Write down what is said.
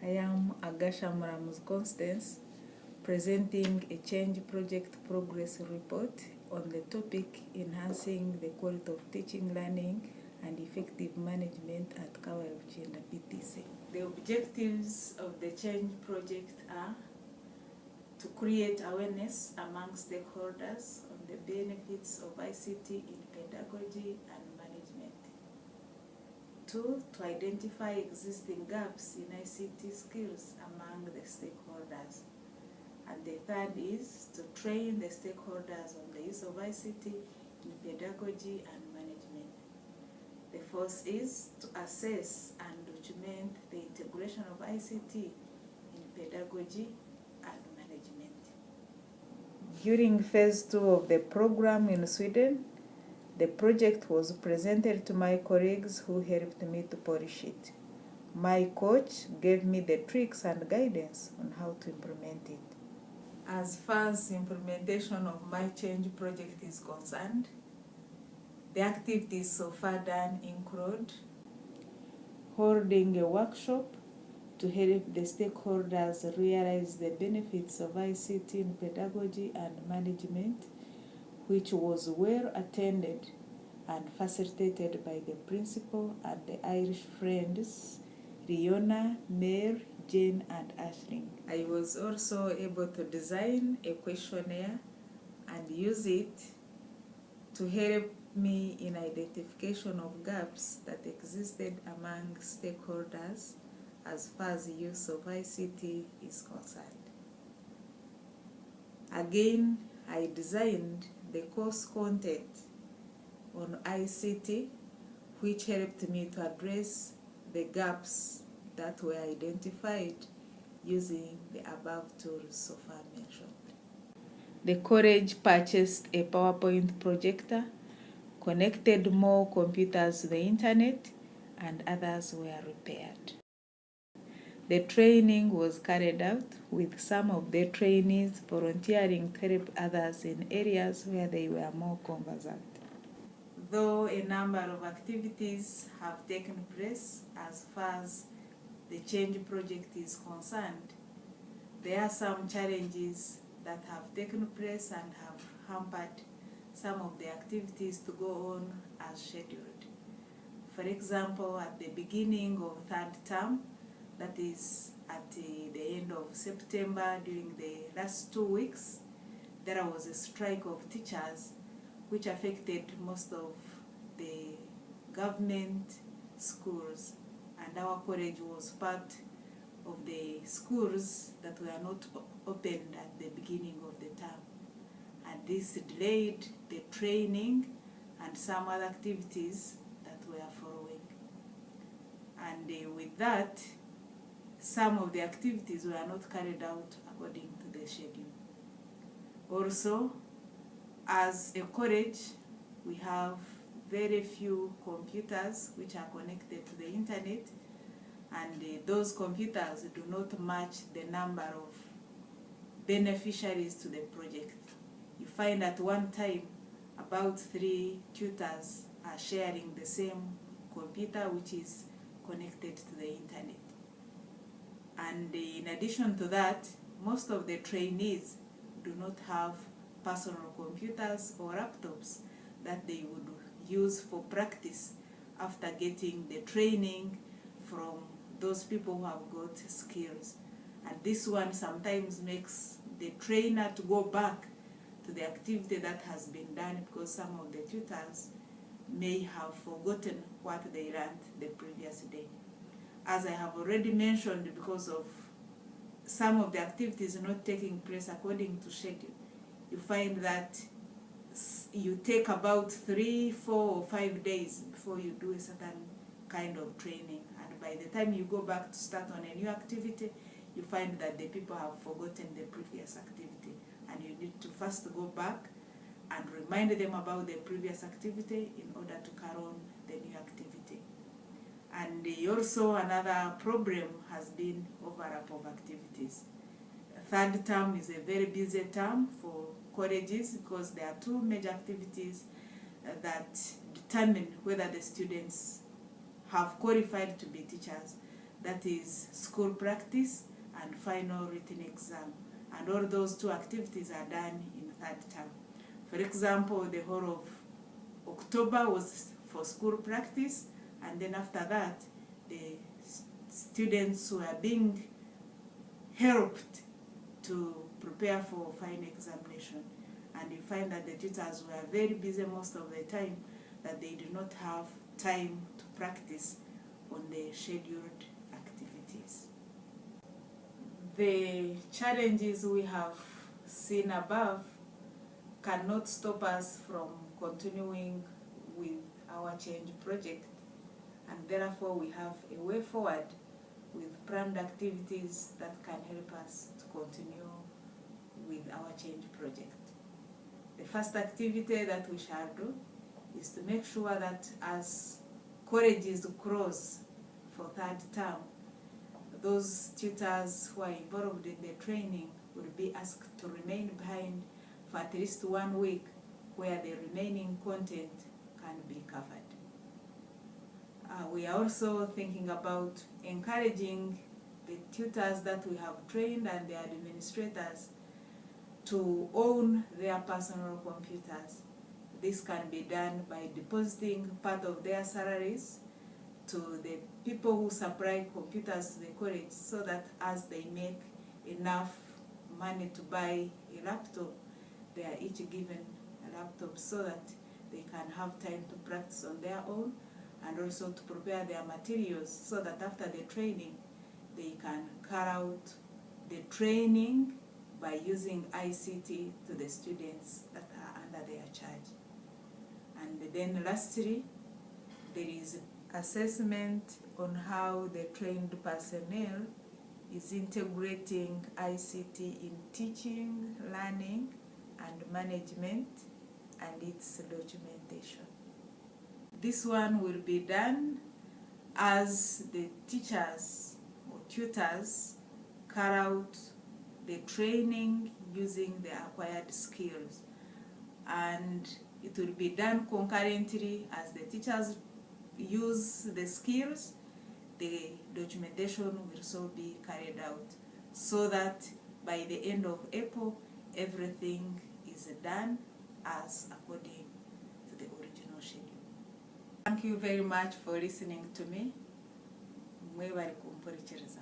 I am Agasha Muramu's Constance, presenting a change project progress report on the topic Enhancing the Quality of Teaching, Learning and Effective Management at Kabale-Bukinda PTC. The objectives of the change project are to create awareness among stakeholders on the benefits of ICT in pedagogy and management. 2, to identify existing gaps in ICT skills among the stakeholders. And the third is to train the stakeholders on the use of ICT in pedagogy and management. The fourth is to assess and document the integration of ICT in pedagogy and management. During phase 2 of the program in Sweden, the project was presented to my colleagues who helped me to polish it. My coach gave me the tricks and guidance on how to implement it. As far as implementation of my change project is concerned, the activities so far done include holding a workshop to help the stakeholders realize the benefits of ICT in pedagogy and management, which was well attended and facilitated by the principal and the Irish friends, Riona, Mare, Jane, and Ashling. I was also able to design a questionnaire and use it to help me in identification of gaps that existed among stakeholders as far as the use of ICT is concerned. Again, I designed the course content on ICT, which helped me to address the gaps that were identified using the above tools so far mentioned. The college purchased a PowerPoint projector, connected more computers to the internet, and others were repaired. The training was carried out with some of the trainees volunteering to help others in areas where they were more conversant. Though a number of activities have taken place as far as the change project is concerned, there are some challenges that have taken place and have hampered some of the activities to go on as scheduled. For example, at the beginning of third term, that is at the end of September, during the last 2 weeks, there was a strike of teachers which affected most of the government schools, and our college was part of the schools that were not opened at the beginning of the term. And this delayed the training and some other activities that were following. And with that, some of the activities were not carried out according to the schedule. Also, as a college, we have very few computers which are connected to the internet, and those computers do not match the number of beneficiaries to the project. You find at one time about 3 tutors are sharing the same computer which is connected to the internet. And in addition to that, most of the trainees do not have personal computers or laptops that they would use for practice after getting the training from those people who have got skills. And this one sometimes makes the trainer to go back to the activity that has been done because some of the tutors may have forgotten what they learned the previous day. As I have already mentioned, because of some of the activities not taking place according to schedule, you find that you take about 3, 4, or 5 days before you do a certain kind of training. And by the time you go back to start on a new activity, you find that the people have forgotten the previous activity. And you need to first go back and remind them about the previous activity in order to carry on the new activity. And also another problem has been overlap of activities. Third term is a very busy term for colleges because there are 2 major activities that determine whether the students have qualified to be teachers. that is school practice and final written exam. And all those two activities are done in third term. For example, the whole of October was for school practice, and then after that, the students were being helped to prepare for final examination. And you find that the tutors were very busy most of the time, that they did not have time to practice on the scheduled activities. The challenges we have seen above cannot stop us from continuing with our change project, and therefore we have a way forward with planned activities that can help us to continue with our change project. The first activity that we shall do is to make sure that as colleges close for third term, those tutors who are involved in the training will be asked to remain behind for at least 1 week, where the remaining content can be covered. We are also thinking about encouraging the tutors that we have trained and the administrators to own their personal computers. This can be done by depositing part of their salaries to the people who supply computers to the college, so that as they make enough money to buy a laptop, they are each given a laptop so that they can have time to practice on their own, and also to prepare their materials so that after the training they can carry out the training by using ICT to the students that are under their charge. And then lastly, there is assessment on how the trained personnel is integrating ICT in teaching, learning, and management, and its documentation. This one will be done as the teachers or tutors carry out the training using the acquired skills, and it will be done concurrently. As the teachers use the skills, the documentation will also be carried out, so that by the end of April everything is done as according to the original schedule. Thank you very much for listening to me. Mwebale kumpurikiza.